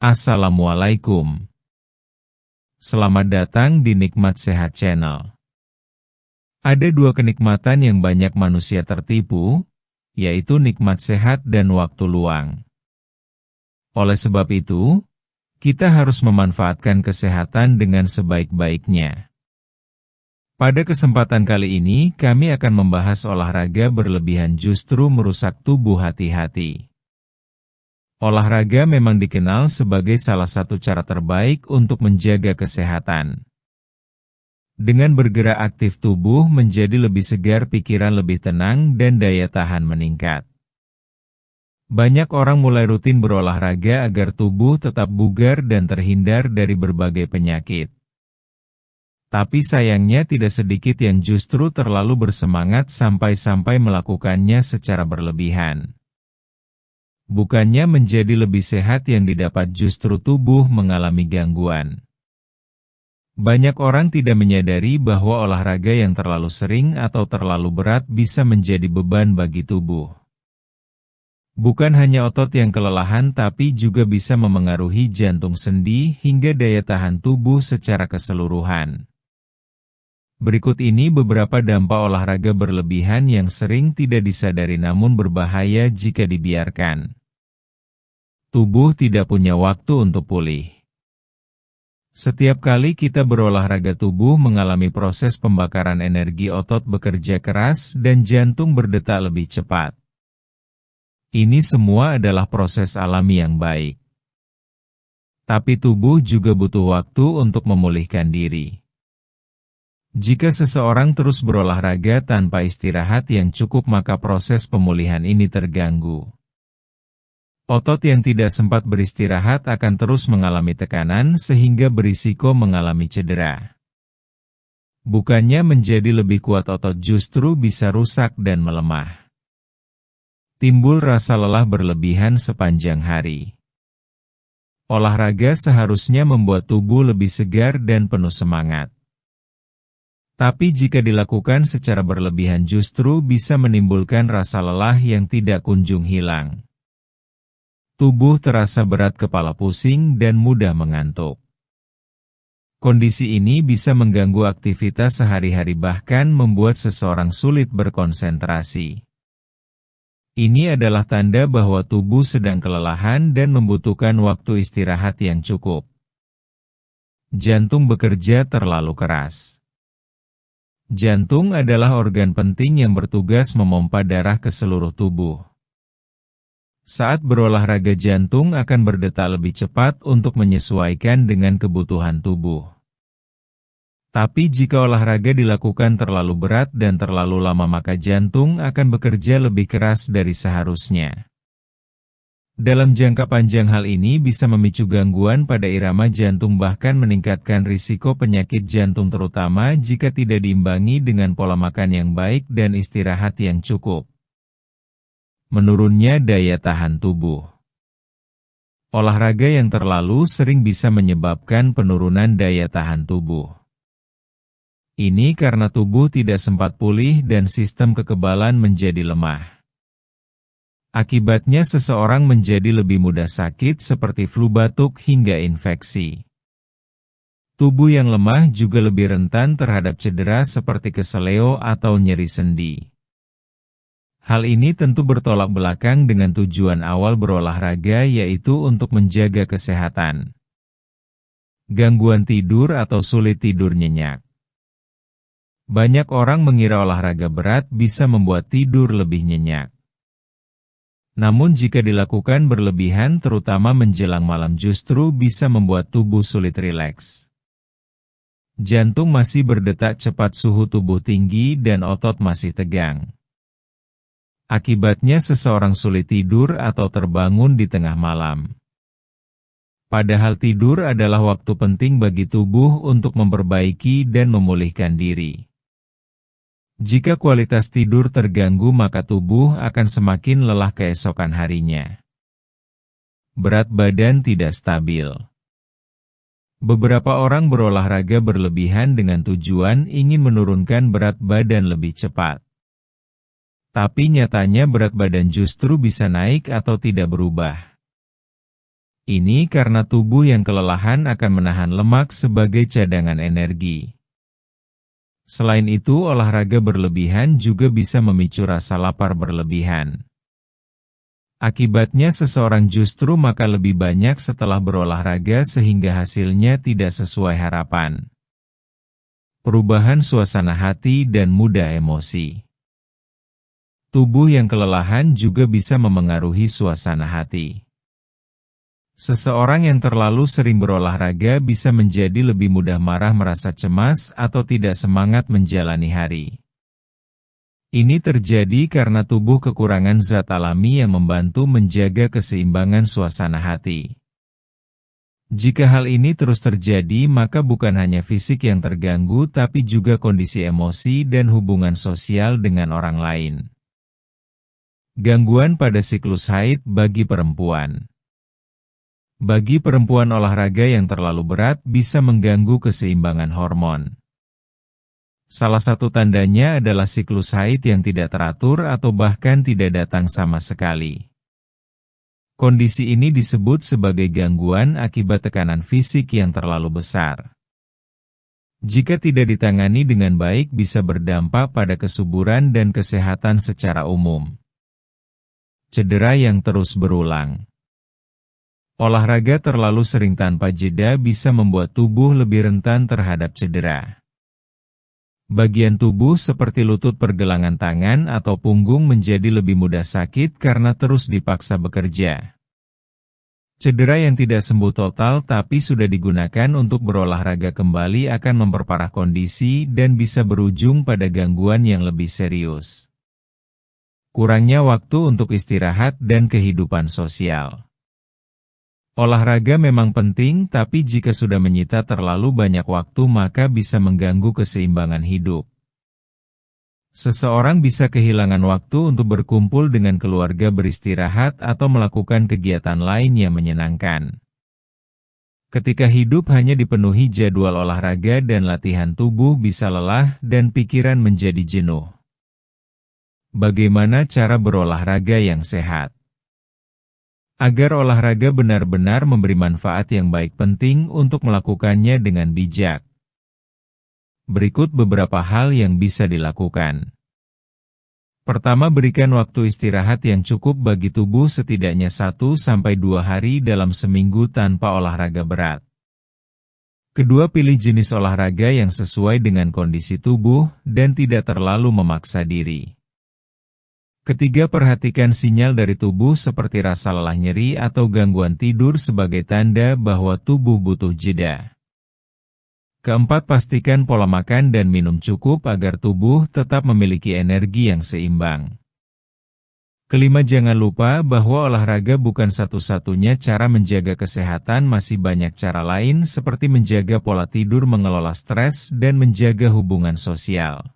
Assalamualaikum. Selamat datang di Nikmat Sehat Channel. Ada dua kenikmatan yang banyak manusia tertipu, yaitu nikmat sehat dan waktu luang. Oleh sebab itu, kita harus memanfaatkan kesehatan dengan sebaik-baiknya. Pada kesempatan kali ini, kami akan membahas olahraga berlebihan justru merusak tubuh. Hati-hati. Olahraga memang dikenal sebagai salah satu cara terbaik untuk menjaga kesehatan. Dengan bergerak aktif tubuh menjadi lebih segar, pikiran lebih tenang, dan daya tahan meningkat. Banyak orang mulai rutin berolahraga agar tubuh tetap bugar dan terhindar dari berbagai penyakit. Tapi sayangnya tidak sedikit yang justru terlalu bersemangat sampai-sampai melakukannya secara berlebihan. Bukannya menjadi lebih sehat yang didapat, justru tubuh mengalami gangguan. Banyak orang tidak menyadari bahwa olahraga yang terlalu sering atau terlalu berat bisa menjadi beban bagi tubuh. Bukan hanya otot yang kelelahan, tapi juga bisa memengaruhi jantung, sendi, hingga daya tahan tubuh secara keseluruhan. Berikut ini beberapa dampak olahraga berlebihan yang sering tidak disadari namun berbahaya jika dibiarkan. Tubuh tidak punya waktu untuk pulih. Setiap kali kita berolahraga, tubuh mengalami proses pembakaran energi, otot bekerja keras, dan jantung berdetak lebih cepat. Ini semua adalah proses alami yang baik. Tapi tubuh juga butuh waktu untuk memulihkan diri. Jika seseorang terus berolahraga tanpa istirahat yang cukup, maka proses pemulihan ini terganggu. Otot yang tidak sempat beristirahat akan terus mengalami tekanan sehingga berisiko mengalami cedera. Bukannya menjadi lebih kuat, otot justru bisa rusak dan melemah. Timbul rasa lelah berlebihan sepanjang hari. Olahraga seharusnya membuat tubuh lebih segar dan penuh semangat. Tapi jika dilakukan secara berlebihan justru bisa menimbulkan rasa lelah yang tidak kunjung hilang. Tubuh terasa berat, kepala pusing, dan mudah mengantuk. Kondisi ini bisa mengganggu aktivitas sehari-hari, bahkan membuat seseorang sulit berkonsentrasi. Ini adalah tanda bahwa tubuh sedang kelelahan dan membutuhkan waktu istirahat yang cukup. Jantung bekerja terlalu keras. Jantung adalah organ penting yang bertugas memompa darah ke seluruh tubuh. Saat berolahraga, jantung akan berdetak lebih cepat untuk menyesuaikan dengan kebutuhan tubuh. Tapi jika olahraga dilakukan terlalu berat dan terlalu lama, maka jantung akan bekerja lebih keras dari seharusnya. Dalam jangka panjang hal ini bisa memicu gangguan pada irama jantung, bahkan meningkatkan risiko penyakit jantung, terutama jika tidak diimbangi dengan pola makan yang baik dan istirahat yang cukup. Menurunnya daya tahan tubuh. Olahraga yang terlalu sering bisa menyebabkan penurunan daya tahan tubuh. Ini karena tubuh tidak sempat pulih dan sistem kekebalan menjadi lemah. Akibatnya seseorang menjadi lebih mudah sakit seperti flu, batuk, hingga infeksi. Tubuh yang lemah juga lebih rentan terhadap cedera seperti keseleo atau nyeri sendi. Hal ini tentu bertolak belakang dengan tujuan awal berolahraga, yaitu untuk menjaga kesehatan. Gangguan tidur atau sulit tidur nyenyak. Banyak orang mengira olahraga berat bisa membuat tidur lebih nyenyak. Namun jika dilakukan berlebihan, terutama menjelang malam, justru bisa membuat tubuh sulit rileks. Jantung masih berdetak cepat, suhu tubuh tinggi, dan otot masih tegang. Akibatnya seseorang sulit tidur atau terbangun di tengah malam. Padahal tidur adalah waktu penting bagi tubuh untuk memperbaiki dan memulihkan diri. Jika kualitas tidur terganggu, maka tubuh akan semakin lelah keesokan harinya. Berat badan tidak stabil. Beberapa orang berolahraga berlebihan dengan tujuan ingin menurunkan berat badan lebih cepat. Tapi nyatanya berat badan justru bisa naik atau tidak berubah. Ini karena tubuh yang kelelahan akan menahan lemak sebagai cadangan energi. Selain itu, olahraga berlebihan juga bisa memicu rasa lapar berlebihan. Akibatnya seseorang justru makan lebih banyak setelah berolahraga sehingga hasilnya tidak sesuai harapan. Perubahan suasana hati dan mudah emosi. Tubuh yang kelelahan juga bisa memengaruhi suasana hati. Seseorang yang terlalu sering berolahraga bisa menjadi lebih mudah marah, merasa cemas, atau tidak semangat menjalani hari. Ini terjadi karena tubuh kekurangan zat alami yang membantu menjaga keseimbangan suasana hati. Jika hal ini terus terjadi, maka bukan hanya fisik yang terganggu, tapi juga kondisi emosi dan hubungan sosial dengan orang lain. Gangguan pada siklus haid bagi perempuan. Bagi perempuan, olahraga yang terlalu berat bisa mengganggu keseimbangan hormon. Salah satu tandanya adalah siklus haid yang tidak teratur atau bahkan tidak datang sama sekali. Kondisi ini disebut sebagai gangguan akibat tekanan fisik yang terlalu besar. Jika tidak ditangani dengan baik, bisa berdampak pada kesuburan dan kesehatan secara umum. Cedera yang terus berulang. Olahraga terlalu sering tanpa jeda bisa membuat tubuh lebih rentan terhadap cedera. Bagian tubuh seperti lutut, pergelangan tangan, atau punggung menjadi lebih mudah sakit karena terus dipaksa bekerja. Cedera yang tidak sembuh total tapi sudah digunakan untuk berolahraga kembali akan memperparah kondisi dan bisa berujung pada gangguan yang lebih serius. Kurangnya waktu untuk istirahat dan kehidupan sosial. Olahraga memang penting, tapi jika sudah menyita terlalu banyak waktu maka bisa mengganggu keseimbangan hidup. Seseorang bisa kehilangan waktu untuk berkumpul dengan keluarga, beristirahat, atau melakukan kegiatan lain yang menyenangkan. Ketika hidup hanya dipenuhi jadwal olahraga dan latihan, tubuh bisa lelah dan pikiran menjadi jenuh. Bagaimana cara berolahraga yang sehat? Agar olahraga benar-benar memberi manfaat yang baik, penting untuk melakukannya dengan bijak. Berikut beberapa hal yang bisa dilakukan. Pertama, berikan waktu istirahat yang cukup bagi tubuh, setidaknya 1-2 hari dalam seminggu tanpa olahraga berat. Kedua, pilih jenis olahraga yang sesuai dengan kondisi tubuh dan tidak terlalu memaksa diri. Ketiga, perhatikan sinyal dari tubuh seperti rasa lelah, nyeri, atau gangguan tidur sebagai tanda bahwa tubuh butuh jeda. Keempat, pastikan pola makan dan minum cukup agar tubuh tetap memiliki energi yang seimbang. Kelima, jangan lupa bahwa olahraga bukan satu-satunya cara menjaga kesehatan, masih banyak cara lain seperti menjaga pola tidur, mengelola stres, dan menjaga hubungan sosial.